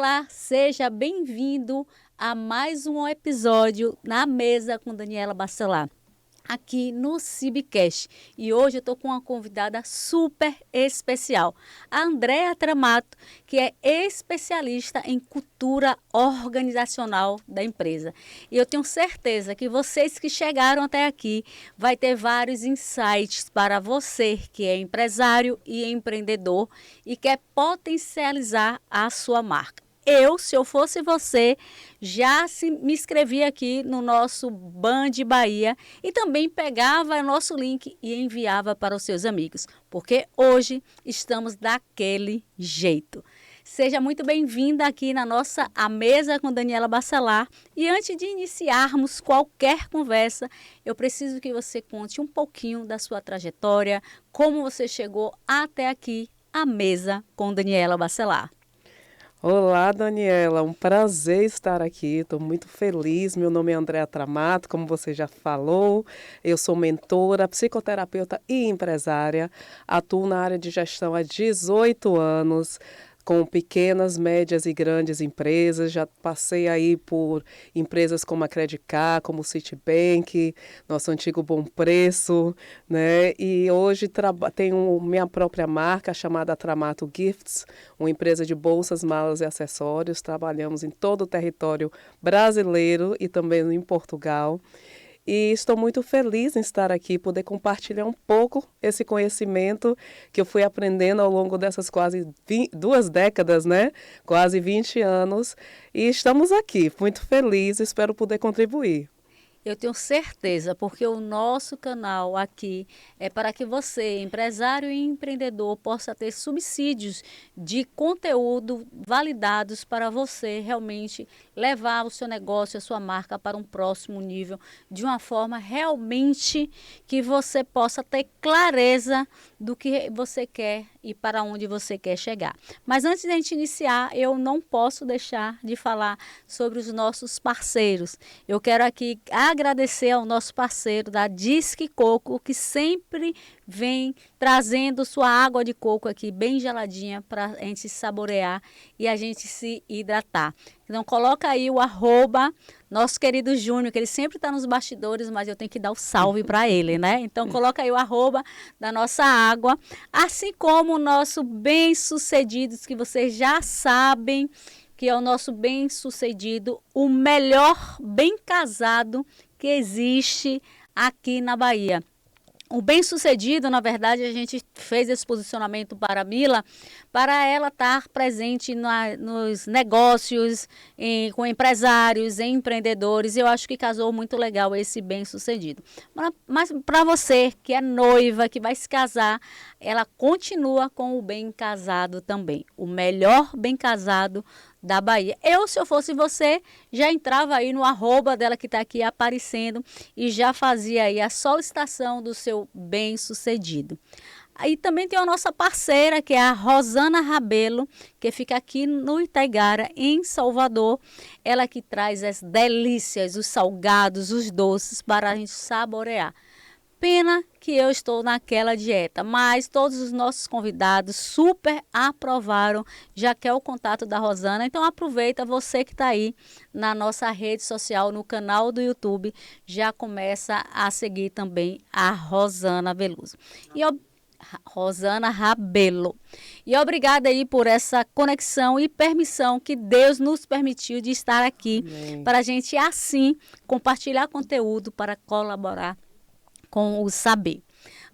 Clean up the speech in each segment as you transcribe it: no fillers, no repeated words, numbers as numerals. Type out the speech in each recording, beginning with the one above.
Olá, seja bem-vindo a mais um episódio na mesa com Daniela Bacelar, aqui no Cibcast. E hoje eu estou com uma convidada super especial, a Andrea Tramato, que é especialista em cultura organizacional da empresa. E eu tenho certeza que vocês que chegaram até aqui vai ter vários insights para você que é empresário e empreendedor e quer potencializar a sua marca. Se eu fosse você, já me inscrevia aqui no nosso Band Bahia e também pegava o nosso link e enviava para os seus amigos, porque hoje estamos daquele jeito. Seja muito bem-vinda aqui na nossa A Mesa com Daniela Bacelar. E antes de iniciarmos qualquer conversa, eu preciso que você conte um pouquinho da sua trajetória, como você chegou até aqui, a Mesa com Daniela Bacelar. Olá, Daniela, um prazer estar aqui, estou muito feliz. Meu nome é Andrea Tramato, como você já falou, eu sou mentora, psicoterapeuta e empresária, atuo na área de gestão há 18 anos, com pequenas, médias e grandes empresas. Já passei aí por empresas como a Credicar, como o Citibank, nosso antigo Bom Preço, né? E hoje tenho minha própria marca chamada Tramato Gifts, uma empresa de bolsas, malas e acessórios. Trabalhamos em todo o território brasileiro e também em Portugal. E estou muito feliz em estar aqui, poder compartilhar um pouco esse conhecimento que eu fui aprendendo ao longo dessas quase 2 décadas, né? Quase 20 anos. E estamos aqui, muito felizes, espero poder contribuir. Eu tenho certeza, porque o nosso canal aqui é para que você, empresário e empreendedor, possa ter subsídios de conteúdo validados para você realmente levar o seu negócio, a sua marca para um próximo nível, de uma forma realmente que você possa ter clareza do que você quer e para onde você quer chegar. Mas antes de a gente iniciar, eu não posso deixar de falar sobre os nossos parceiros. Eu quero aqui agradecer ao nosso parceiro da Disque Coco, que sempre vem trazendo sua água de coco aqui bem geladinha para a gente saborear e a gente se hidratar. Então coloca aí o @ nosso querido Júnior, que ele sempre está nos bastidores, mas eu tenho que dar o salve para ele, né? Então coloca aí o @ da nossa água, assim como o nosso Bem-Sucedidos, que vocês já sabem que é o nosso Bem-Sucedido, o melhor bem casado que existe aqui na Bahia. O Bem-Sucedido, na verdade, a gente fez esse posicionamento para a Mila, para ela estar presente nos negócios, com empresários, empreendedores. Eu acho que casou muito legal esse Bem-Sucedido. Mas para você que é noiva, que vai se casar, ela continua com o Bem Casado também. O melhor bem casado da Bahia. Se eu fosse você, já entrava aí no @ dela que está aqui aparecendo e já fazia aí a solicitação do seu Bem-Sucedido. Aí também tem a nossa parceira, que é a Rosana Rabelo, que fica aqui no Itaigara, em Salvador. Ela que traz as delícias, os salgados, os doces para a gente saborear. Pena que eu estou naquela dieta, mas todos os nossos convidados super aprovaram, já quer o contato da Rosana. Então aproveita, você que está aí na nossa rede social, no canal do YouTube, já começa a seguir também a Rosana Veloso. Rosana Rabelo. E obrigada aí por essa conexão e permissão que Deus nos permitiu de estar aqui. Amém. Para a gente assim compartilhar conteúdo para colaborar com o saber.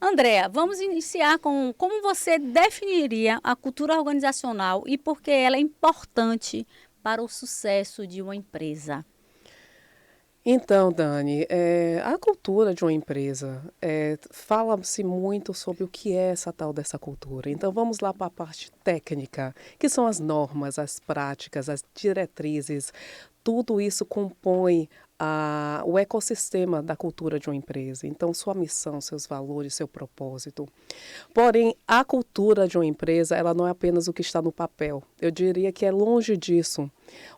Andrea, vamos iniciar com como você definiria a cultura organizacional e por que ela é importante para o sucesso de uma empresa. Então, Dani, a cultura de uma empresa, fala-se muito sobre o que é essa tal dessa cultura. Então, vamos lá para a parte técnica, que são as normas, as práticas, as diretrizes. Tudo isso compõe o ecossistema da cultura de uma empresa. Então, sua missão, seus valores, seu propósito. Porém, a cultura de uma empresa, ela não é apenas o que está no papel. Eu diria que é longe disso.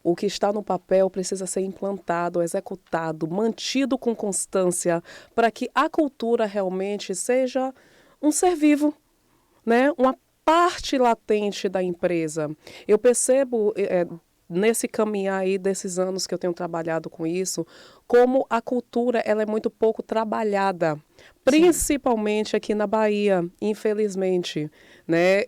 O que está no papel precisa ser implantado, executado, mantido com constância, para que a cultura realmente seja um ser vivo, né? Uma parte latente da empresa. Eu percebo nesse caminhar aí desses anos que eu tenho trabalhado com isso, como a cultura ela é muito pouco trabalhada, principalmente aqui na Bahia, infelizmente, né?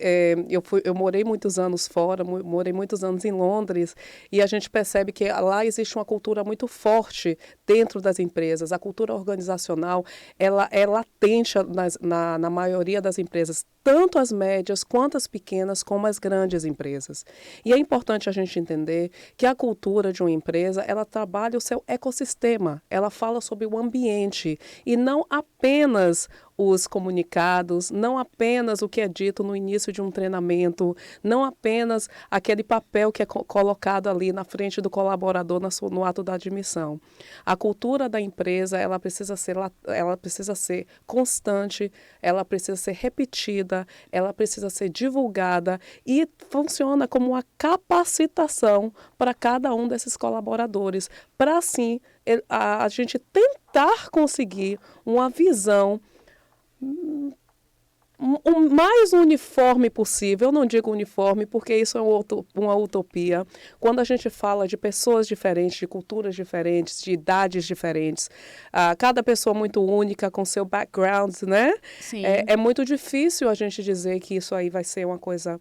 Eu morei muitos anos fora, morei muitos anos em Londres, e a gente percebe que lá existe uma cultura muito forte dentro das empresas. A cultura organizacional, ela é latente na maioria das empresas, tanto as médias, quanto as pequenas, como as grandes empresas. E é importante a gente entender que a cultura de uma empresa, ela trabalha o seu ecossistema, ela fala sobre o ambiente, e não apenas os comunicados, não apenas o que é dito no início de um treinamento, não apenas aquele papel que é colocado ali na frente do colaborador no ato da admissão. A cultura da empresa, ela precisa ser constante, ela precisa ser repetida, ela precisa ser divulgada e funciona como uma capacitação para cada um desses colaboradores, para assim a gente tentar conseguir uma visão o mais uniforme possível. Eu não digo uniforme porque isso é uma utopia. Quando a gente fala de pessoas diferentes, de culturas diferentes, de idades diferentes, cada pessoa muito única com seu background, né? Sim. É muito difícil a gente dizer que isso aí vai ser uma coisa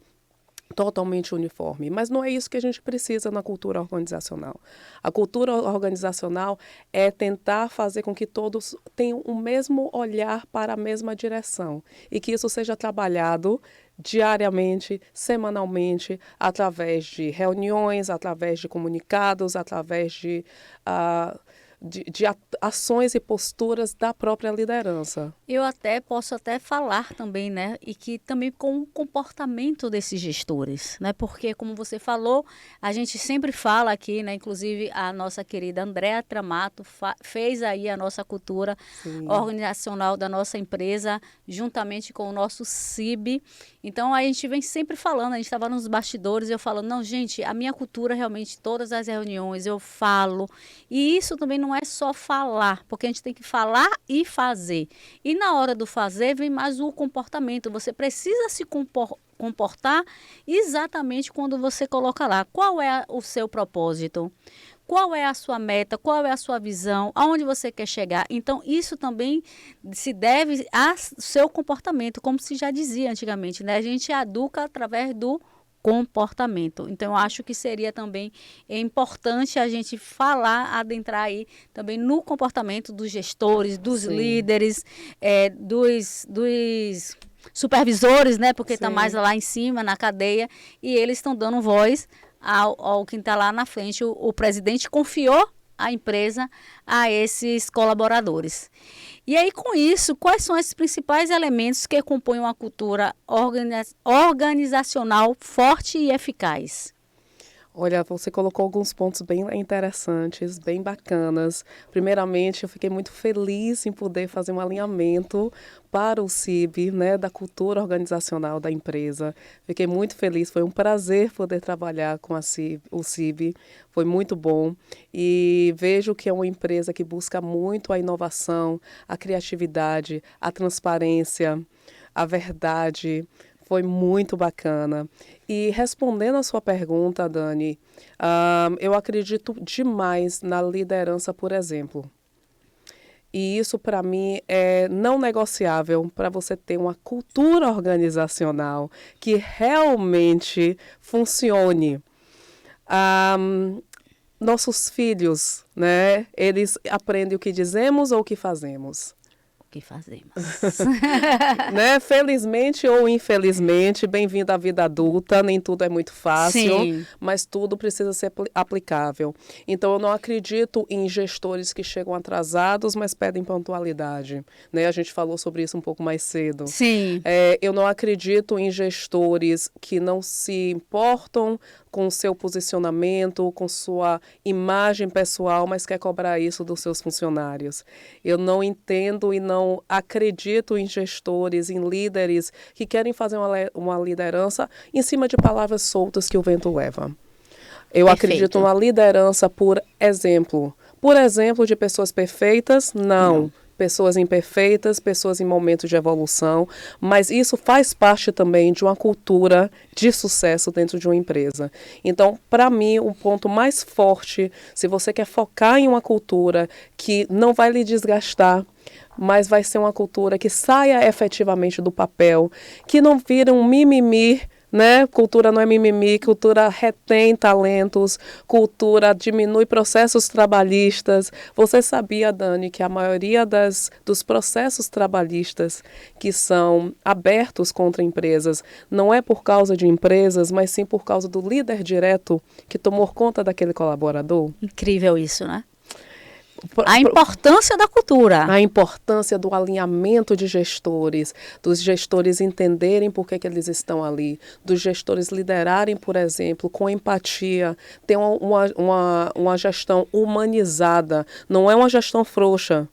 totalmente uniforme, mas não é isso que a gente precisa na cultura organizacional. A cultura organizacional é tentar fazer com que todos tenham o mesmo olhar para a mesma direção e que isso seja trabalhado diariamente, semanalmente, através de reuniões, através de comunicados, através de ações e posturas da própria liderança. Eu posso falar também, né, e que também com o comportamento desses gestores, né, porque como você falou, a gente sempre fala aqui, né, inclusive a nossa querida Andréa Tramato fez aí a nossa cultura organizacional da nossa empresa, juntamente com o nosso CIB. Então a gente vem sempre falando, a gente estava nos bastidores, eu falo, não, gente, a minha cultura realmente, todas as reuniões eu falo, e isso também não é só falar, porque a gente tem que falar e fazer. E na hora do fazer vem mais o comportamento. Você precisa se comportar exatamente quando você coloca lá. Qual é o seu propósito? Qual é a sua meta? Qual é a sua visão? Aonde você quer chegar? Então, isso também se deve ao seu comportamento, como se já dizia antigamente, né? A gente educa através do comportamento. Então, eu acho que seria também importante a gente adentrar aí também no comportamento dos gestores, dos líderes, dos supervisores, né? Porque está mais lá em cima, na cadeia, e eles estão dando voz ao quem está lá na frente. O presidente confiou a empresa a esses colaboradores. E aí, com isso, quais são esses principais elementos que compõem uma cultura organizacional forte e eficaz? Olha, você colocou alguns pontos bem interessantes, bem bacanas. Primeiramente, eu fiquei muito feliz em poder fazer um alinhamento para o CIB, né, da cultura organizacional da empresa. Fiquei muito feliz, foi um prazer poder trabalhar com o CIB, foi muito bom. E vejo que é uma empresa que busca muito a inovação, a criatividade, a transparência, a verdade. Foi muito bacana. E respondendo a sua pergunta, Dani, eu acredito demais na liderança por exemplo. E isso, para mim, é não negociável para você ter uma cultura organizacional que realmente funcione. Nossos filhos, né, eles aprendem o que dizemos ou o que fazemos. Que fazemos. Né? Felizmente ou infelizmente, bem-vindo à vida adulta, nem tudo é muito fácil, mas tudo precisa ser aplicável. Então, eu não acredito em gestores que chegam atrasados, mas pedem pontualidade. Né? A gente falou sobre isso um pouco mais cedo. Sim. Eu não acredito em gestores que não se importam com o seu posicionamento, com sua imagem pessoal, mas quer cobrar isso dos seus funcionários. Eu não entendo e não acredito em gestores, em líderes que querem fazer uma liderança em cima de palavras soltas que o vento leva. Eu acredito numa liderança por exemplo. Por exemplo de pessoas perfeitas? Não. pessoas imperfeitas, pessoas em momentos de evolução, mas isso faz parte também de uma cultura de sucesso dentro de uma empresa. Então, para mim, o ponto mais forte, se você quer focar em uma cultura que não vai lhe desgastar, mas vai ser uma cultura que saia efetivamente do papel, que não vira um mimimi, né? Cultura não é mimimi, cultura retém talentos, cultura diminui processos trabalhistas. Você sabia, Dani, que a maioria dos processos trabalhistas que são abertos contra empresas não é por causa de empresas, mas sim por causa do líder direto que tomou conta daquele colaborador? Incrível isso, né? A importância da cultura. A importância do alinhamento de gestores, dos gestores entenderem por que eles estão ali, dos gestores liderarem, por exemplo, com empatia, ter uma gestão humanizada, não é uma gestão frouxa.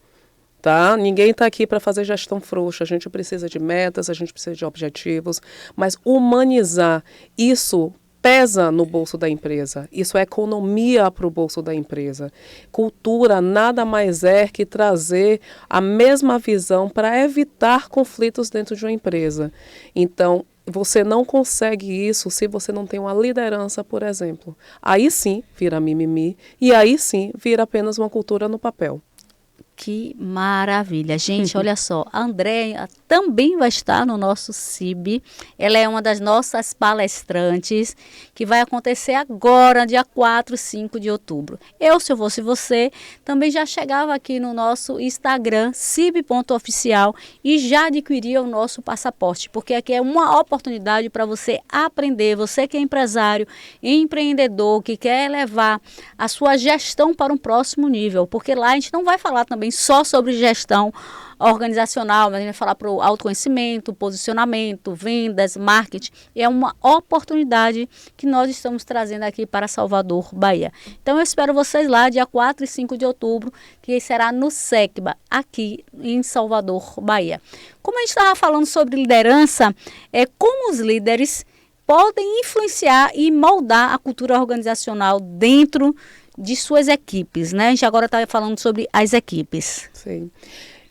Tá? Ninguém está aqui para fazer gestão frouxa, a gente precisa de metas, a gente precisa de objetivos, mas humanizar isso pesa no bolso da empresa. Isso é economia para o bolso da empresa. Cultura nada mais é que trazer a mesma visão para evitar conflitos dentro de uma empresa. Então, você não consegue isso se você não tem uma liderança, por exemplo. Aí sim vira mimimi e aí sim vira apenas uma cultura no papel. Que maravilha. Gente, olha só, a Andréia também vai estar no nosso CIB. Ela é uma das nossas palestrantes, que vai acontecer agora, dia 4 e 5 de outubro. Eu, se eu fosse você, também já chegava aqui no nosso Instagram, cib.oficial, e já adquiria o nosso passaporte, porque aqui é uma oportunidade para você aprender, você que é empresário, empreendedor, que quer levar a sua gestão para um próximo nível, porque lá a gente não vai falar também só sobre gestão organizacional, mas a gente vai falar para o autoconhecimento, posicionamento, vendas, marketing. É uma oportunidade que nós estamos trazendo aqui para Salvador, Bahia. Então eu espero vocês lá, dia 4 e 5 de outubro, que será no SECBA, aqui em Salvador, Bahia. Como a gente estava falando sobre liderança, como os líderes podem influenciar e moldar a cultura organizacional dentro de suas equipes, né? A gente agora está falando sobre as equipes. Sim.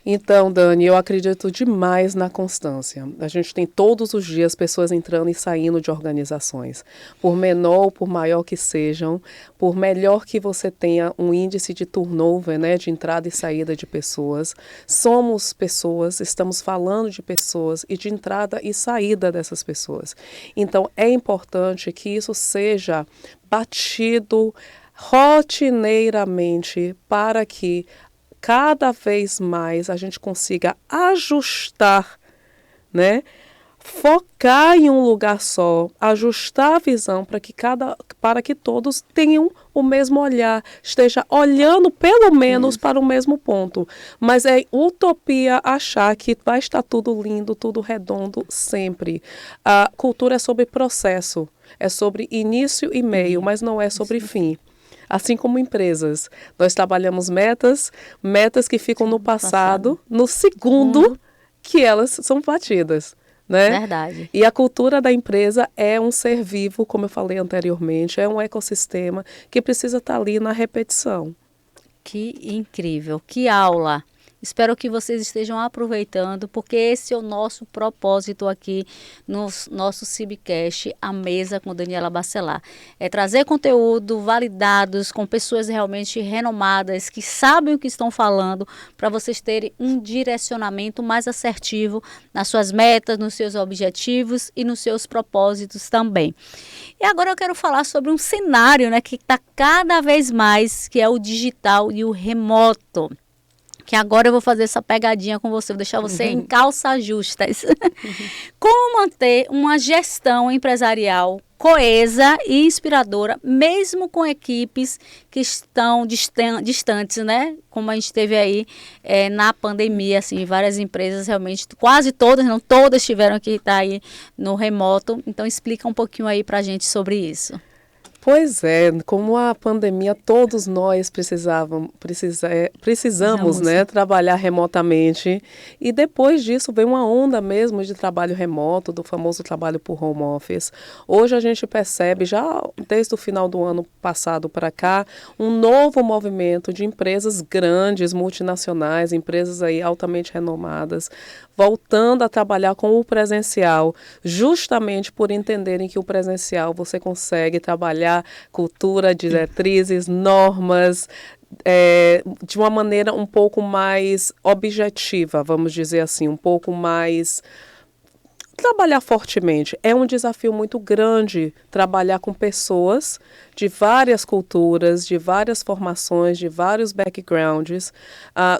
Então, Dani, eu acredito demais na constância. A gente tem todos os dias pessoas entrando e saindo de organizações. Por menor ou por maior que sejam, por melhor que você tenha um índice de turnover, né, de entrada e saída de pessoas, somos pessoas, estamos falando de pessoas e de entrada e saída dessas pessoas. Então, é importante que isso seja batido rotineiramente para que cada vez mais a gente consiga ajustar, né? Focar em um lugar só, ajustar a visão para que todos tenham o mesmo olhar, esteja olhando pelo menos para o mesmo ponto. Mas é utopia achar que vai estar tudo lindo, tudo redondo sempre. A cultura é sobre processo, é sobre início e meio, mas não é sobre fim. Assim como empresas, nós trabalhamos metas que ficam no passado, no segundo que elas são batidas, né? Verdade. E a cultura da empresa é um ser vivo, como eu falei anteriormente, é um ecossistema que precisa estar ali na repetição. Que incrível, que aula! Espero que vocês estejam aproveitando, porque esse é o nosso propósito aqui no nosso CIBcast, a mesa com Daniela Bacelar. É trazer conteúdo validados com pessoas realmente renomadas, que sabem o que estão falando, para vocês terem um direcionamento mais assertivo nas suas metas, nos seus objetivos e nos seus propósitos também. E agora eu quero falar sobre um cenário, né, que está cada vez mais, que é o digital e o remoto. Que agora eu vou fazer essa pegadinha com você, vou deixar você em calças justas. Como manter uma gestão empresarial coesa e inspiradora, mesmo com equipes que estão distantes, né? Como a gente teve aí na pandemia, assim, várias empresas realmente, quase todas, não todas tiveram que estar aí no remoto. Então explica um pouquinho aí pra gente sobre isso. Pois é, como a pandemia, todos nós precisamos, né, trabalhar remotamente. E depois disso veio uma onda mesmo de trabalho remoto, do famoso trabalho por home office. Hoje a gente percebe, já desde o final do ano passado para cá, um novo movimento de empresas grandes, multinacionais, empresas aí altamente renomadas, voltando a trabalhar com o presencial, justamente por entenderem que o presencial você consegue trabalhar cultura, diretrizes, normas, de uma maneira um pouco mais objetiva, vamos dizer assim, um pouco mais trabalhar fortemente. É um desafio muito grande trabalhar com pessoas de várias culturas, de várias formações, de vários backgrounds,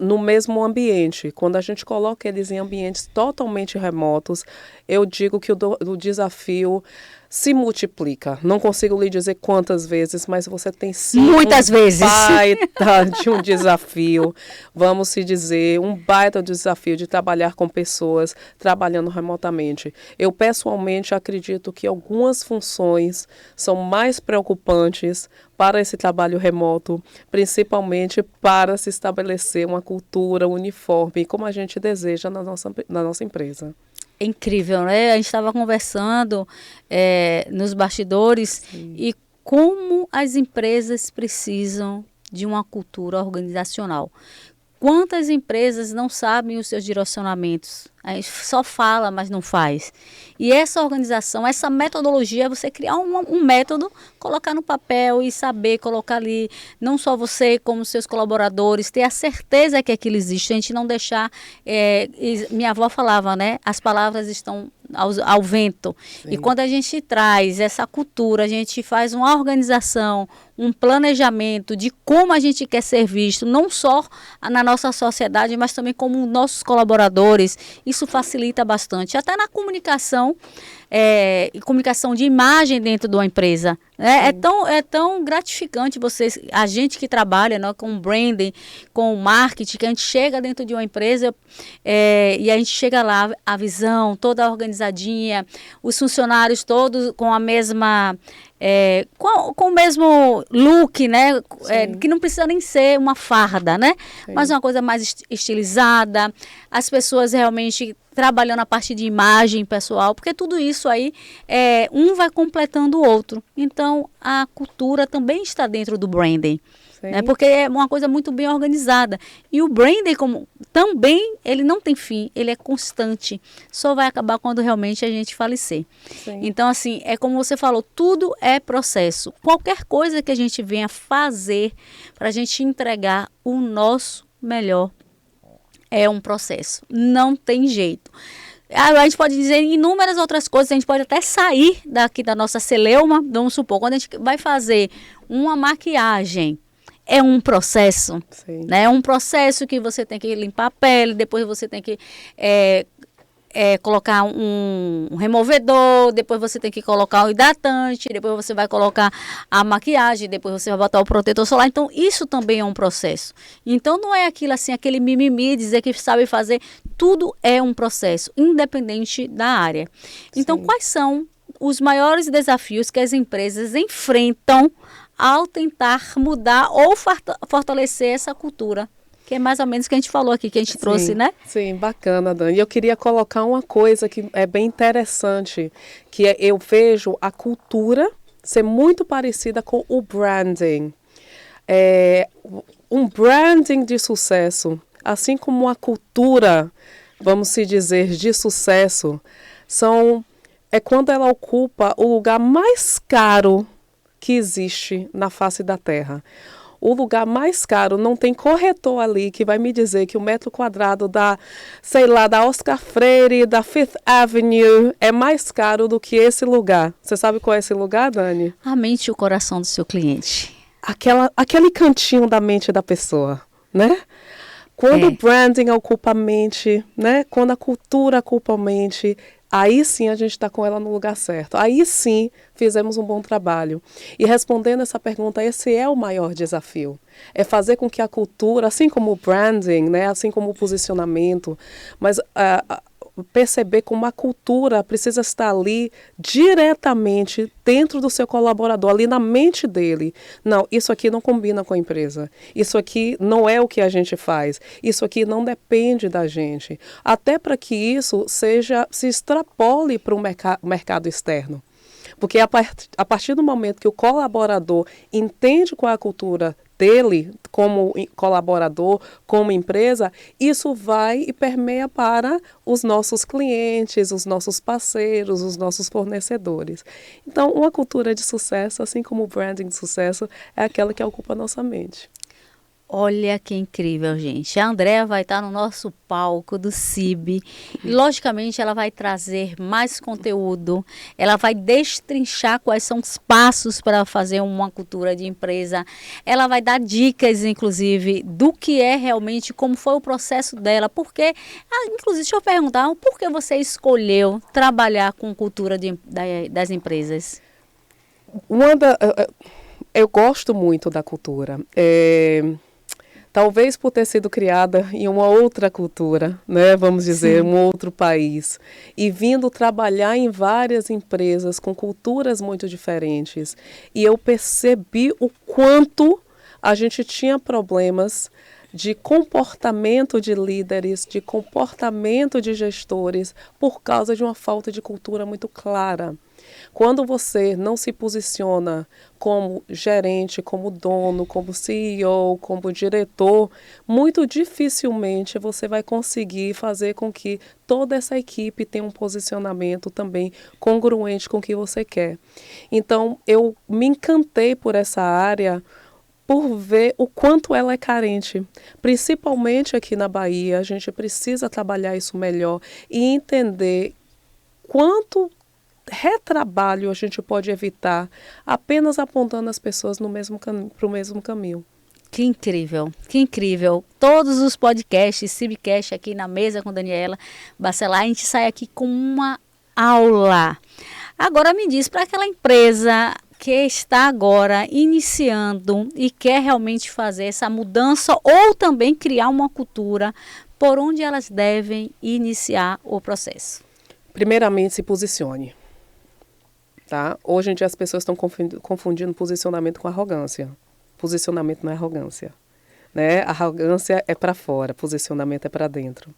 no mesmo ambiente. Quando a gente coloca eles em ambientes totalmente remotos, eu digo que o desafio se multiplica. Não consigo lhe dizer quantas vezes, mas você tem sim muitas vezes baita de um desafio, vamos se dizer, um baita desafio de trabalhar com pessoas trabalhando remotamente. Eu pessoalmente acredito que algumas funções são mais preocupantes para esse trabalho remoto, principalmente para se estabelecer uma cultura uniforme, como a gente deseja na nossa empresa. É incrível, né? A gente estava conversando nos bastidores. Sim. E como as empresas precisam de uma cultura organizacional. Quantas empresas não sabem os seus direcionamentos? A gente só fala, mas não faz. E essa organização, essa metodologia, é você criar um método, colocar no papel e saber colocar ali, não só você, como seus colaboradores, ter a certeza que aquilo existe, a gente não deixar... minha avó falava, né? As palavras estão ao vento. Sim. E quando a gente traz essa cultura, a gente faz uma organização, um planejamento de como a gente quer ser visto, não só na nossa sociedade, mas também como nossos colaboradores. Isso facilita bastante, até na comunicação, comunicação de imagem dentro de uma empresa. Né? É tão gratificante a gente que trabalha, né, com branding, com marketing, que a gente chega dentro de uma empresa e a gente chega lá, a visão toda organizadinha, os funcionários todos com a mesma... com o mesmo look, né? Que não precisa nem ser uma farda, né? Sim. Mas uma coisa mais estilizada, as pessoas realmente trabalhando a parte de imagem pessoal, porque tudo isso aí, um vai completando o outro. Então, a cultura também está dentro do branding. Né? Porque é uma coisa muito bem organizada. E o branding também, ele não tem fim, ele é constante. Só vai acabar quando realmente a gente falecer. Sim. Então, assim, é como você falou, tudo é processo. Qualquer coisa que a gente venha fazer para a gente entregar o nosso melhor é um processo. Não tem jeito. A gente pode dizer inúmeras outras coisas, a gente pode até sair daqui da nossa celeuma, vamos supor, quando a gente vai fazer uma maquiagem, é um processo, né? É um processo que você tem que limpar a pele, depois você tem que colocar um removedor, depois você tem que colocar o hidratante, depois você vai colocar a maquiagem, depois você vai botar o protetor solar. Então, isso também é um processo. Então, não é aquilo assim, aquele mimimi, dizer que sabe fazer. Tudo é um processo, independente da área. Então, quais são os maiores desafios que as empresas enfrentam ao tentar mudar ou fortalecer essa cultura? Que é mais ou menos o que a gente falou aqui, que a gente trouxe, né? Sim, bacana, Dani. E eu queria colocar uma coisa que é bem interessante, que eu vejo a cultura ser muito parecida com o branding. Um branding de sucesso, assim como a cultura, vamos se dizer, de sucesso, é quando ela ocupa o lugar mais caro que existe na face da Terra. O lugar mais caro, não tem corretor ali que vai me dizer que o metro quadrado da Oscar Freire, da Fifth Avenue, é mais caro do que esse lugar. Você sabe qual é esse lugar, Dani? A mente e o coração do seu cliente. Aquele cantinho da mente da pessoa, né? Quando o branding ocupa a mente, né? Quando a cultura ocupa a mente, aí sim a gente está com ela no lugar certo. Aí sim fizemos um bom trabalho. E respondendo essa pergunta, esse é o maior desafio. É fazer com que a cultura, assim como o branding, né, assim como o posicionamento, mas perceber como a cultura precisa estar ali diretamente dentro do seu colaborador, ali na mente dele. Não, isso aqui não combina com a empresa. Isso aqui não é o que a gente faz. Isso aqui não depende da gente. Até para que isso se extrapole para o mercado externo. Porque a partir do momento que o colaborador entende qual é a cultura dele, como colaborador, como empresa, isso vai e permeia para os nossos clientes, os nossos parceiros, os nossos fornecedores. Então, uma cultura de sucesso, assim como o branding de sucesso, é aquela que ocupa a nossa mente. Olha que incrível, gente. A Andréa vai estar no nosso palco do CIB e, logicamente, ela vai trazer mais conteúdo, ela vai destrinchar quais são os passos para fazer uma cultura de empresa, ela vai dar dicas, inclusive, do que é realmente, como foi o processo dela, porque, inclusive, deixa eu perguntar, por que você escolheu trabalhar com cultura das empresas? Eu gosto muito da cultura. Talvez por ter sido criada em uma outra cultura, né? Vamos dizer, um outro país. E vindo trabalhar em várias empresas com culturas muito diferentes. E eu percebi o quanto a gente tinha problemas de comportamento de líderes, de comportamento de gestores, por causa de uma falta de cultura muito clara. Quando você não se posiciona como gerente, como dono, como CEO, como diretor, muito dificilmente você vai conseguir fazer com que toda essa equipe tenha um posicionamento também congruente com o que você quer. Então, eu me encantei por essa área, por ver o quanto ela é carente. Principalmente aqui na Bahia, a gente precisa trabalhar isso melhor e entender quanto retrabalho a gente pode evitar apenas apontando as pessoas para o mesmo caminho. Que incrível, que incrível. Todos os podcasts, CIBcast aqui na mesa com Daniela Bacelar, a gente sai aqui com uma aula. Agora me diz, para aquela empresa que está agora iniciando e quer realmente fazer essa mudança ou também criar uma cultura, por onde elas devem iniciar o processo? Primeiramente, se posicione. Tá? Hoje em dia as pessoas estão confundindo posicionamento com arrogância. Posicionamento não é arrogância. Né? Arrogância é para fora, posicionamento é para dentro.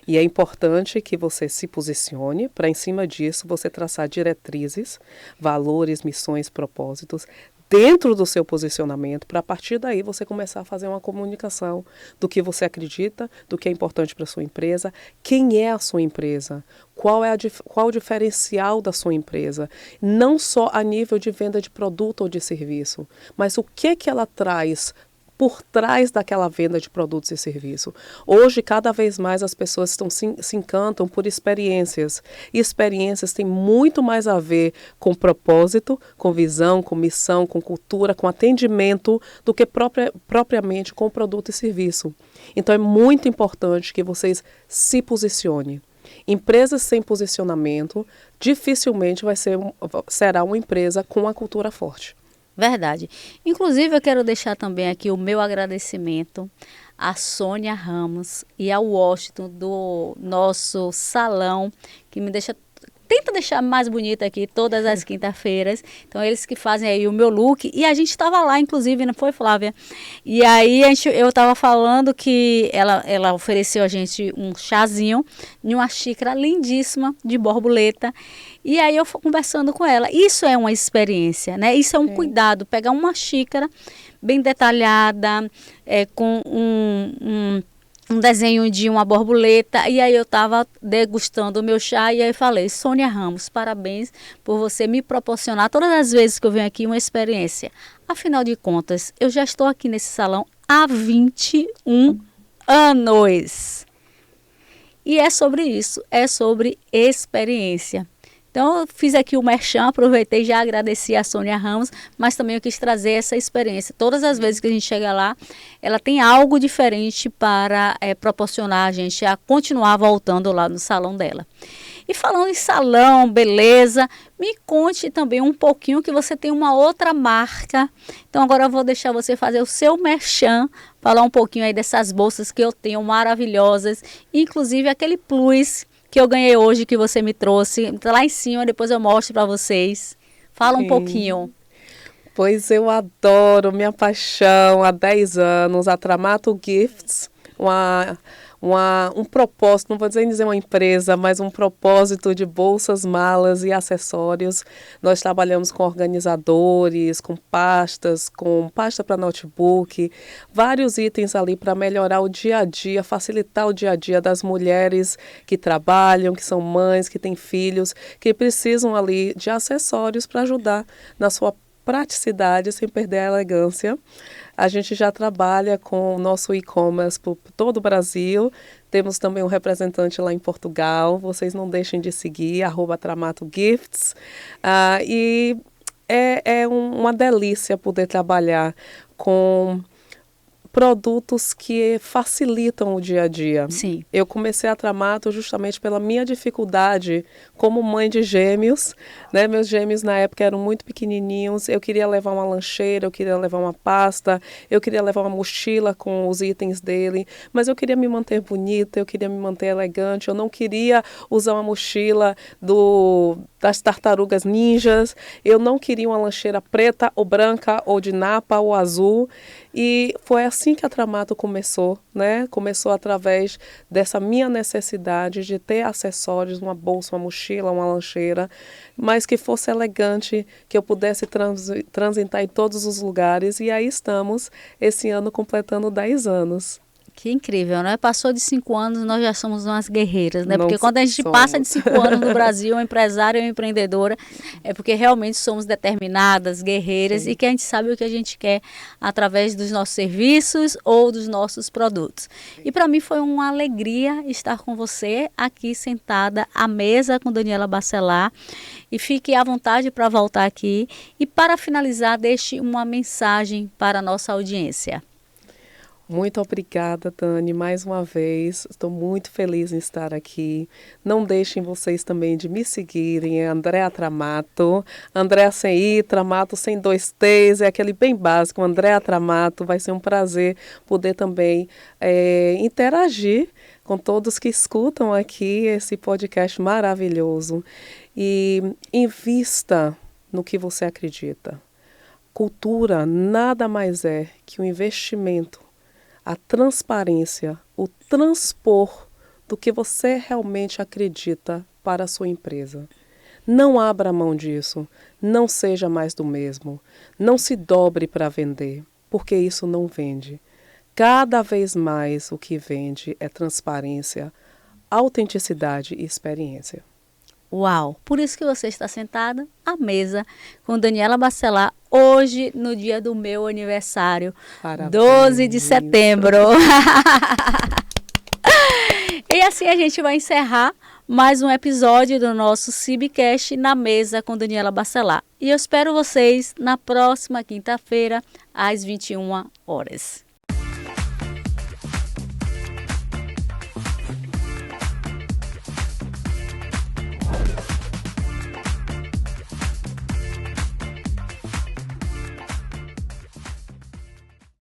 E é importante que você se posicione para, em cima disso, você traçar diretrizes, valores, missões, propósitos, dentro do seu posicionamento, para a partir daí você começar a fazer uma comunicação do que você acredita, do que é importante para a sua empresa, quem é a sua empresa, qual o diferencial da sua empresa, não só a nível de venda de produto ou de serviço, mas o que ela traz por trás daquela venda de produtos e serviços. Hoje, cada vez mais, as pessoas se encantam por experiências. E experiências têm muito mais a ver com propósito, com visão, com missão, com cultura, com atendimento, do que propriamente com produto e serviço. Então, é muito importante que vocês se posicionem. Empresas sem posicionamento dificilmente será uma empresa com uma cultura forte. Verdade. Inclusive, eu quero deixar também aqui o meu agradecimento à Sônia Ramos e ao Washington do nosso salão, que tenta deixar mais bonita aqui todas as quinta-feiras. Então, eles que fazem aí o meu look. E a gente estava lá, inclusive, não foi, Flávia? E aí, eu estava falando que ela ofereceu a gente um chazinho em uma xícara lindíssima de borboleta. E aí, eu fui conversando com ela. Isso é uma experiência, né? Isso é um cuidado. Pegar uma xícara bem detalhada, com um desenho de uma borboleta, e aí eu estava degustando o meu chá, e aí falei, Sônia Ramos, parabéns por você me proporcionar, todas as vezes que eu venho aqui, uma experiência. Afinal de contas, eu já estou aqui nesse salão há 21 anos. E é sobre isso, é sobre experiência. Então, eu fiz aqui o merchan, aproveitei e já agradeci a Sônia Ramos, mas também eu quis trazer essa experiência. Todas as vezes que a gente chega lá, ela tem algo diferente para proporcionar a gente a continuar voltando lá no salão dela. E falando em salão, beleza, me conte também um pouquinho que você tem uma outra marca. Então, agora eu vou deixar você fazer o seu merchan, falar um pouquinho aí dessas bolsas que eu tenho maravilhosas, inclusive aquele plus que eu ganhei hoje, que você me trouxe. Tá lá em cima, depois eu mostro para vocês. Fala um pouquinho. Pois eu adoro, minha paixão há 10 anos, a Tramato Gifts, um propósito, não vou dizer uma empresa, mas um propósito de bolsas, malas e acessórios. Nós trabalhamos com organizadores, com pasta para notebook, vários itens ali para melhorar o dia a dia, facilitar o dia a dia das mulheres que trabalham, que são mães, que têm filhos, que precisam ali de acessórios para ajudar na sua praticidade sem perder a elegância. A gente já trabalha com o nosso e-commerce por todo o Brasil. Temos também um representante lá em Portugal. Vocês não deixem de seguir, @TramatoGifts. E é uma delícia poder trabalhar com produtos que facilitam o dia a dia. Sim. Eu comecei a Tramato justamente pela minha dificuldade como mãe de gêmeos, né? Meus gêmeos na época eram muito pequenininhos, eu queria levar uma lancheira, eu queria levar uma pasta, eu queria levar uma mochila com os itens dele, mas eu queria me manter bonita, eu queria me manter elegante, eu não queria usar uma mochila das tartarugas ninjas, eu não queria uma lancheira preta ou branca ou de napa ou azul. E foi assim que a Tramato começou, né? Começou através dessa minha necessidade de ter acessórios, uma bolsa, uma mochila, uma lancheira, mas que fosse elegante, que eu pudesse transitar em todos os lugares. E aí estamos, esse ano completando 10 anos. Que incrível, né? Passou de 5 anos, nós já somos umas guerreiras, né? Não Porque quando a gente somos. passa de 5 anos no Brasil, uma empresária ou empreendedora, é porque realmente somos determinadas, guerreiras, Sim. E que a gente sabe o que a gente quer através dos nossos serviços ou dos nossos produtos. E para mim foi uma alegria estar com você aqui sentada à mesa com Daniela Bacelar. E fique à vontade para voltar aqui. E para finalizar, deixe uma mensagem para a nossa audiência. Muito obrigada, Tani, mais uma vez. Estou muito feliz em estar aqui. Não deixem vocês também de me seguirem, é Andréa Tramato. Andréa sem I, Tramato sem 2 T's, é aquele bem básico, Andréa Tramato. Vai ser um prazer poder também interagir com todos que escutam aqui esse podcast maravilhoso. E invista no que você acredita. Cultura nada mais é que um investimento, a transparência, o transpor do que você realmente acredita para a sua empresa. Não abra mão disso, não seja mais do mesmo, não se dobre para vender, porque isso não vende. Cada vez mais o que vende é transparência, autenticidade e experiência. Uau! Por isso que você está sentada à mesa com Daniela Bacelar hoje, no dia do meu aniversário, Parabéns. 12 de setembro. E assim a gente vai encerrar mais um episódio do nosso CIBcast na mesa com Daniela Bacelar. E eu espero vocês na próxima quinta-feira, às 21 horas.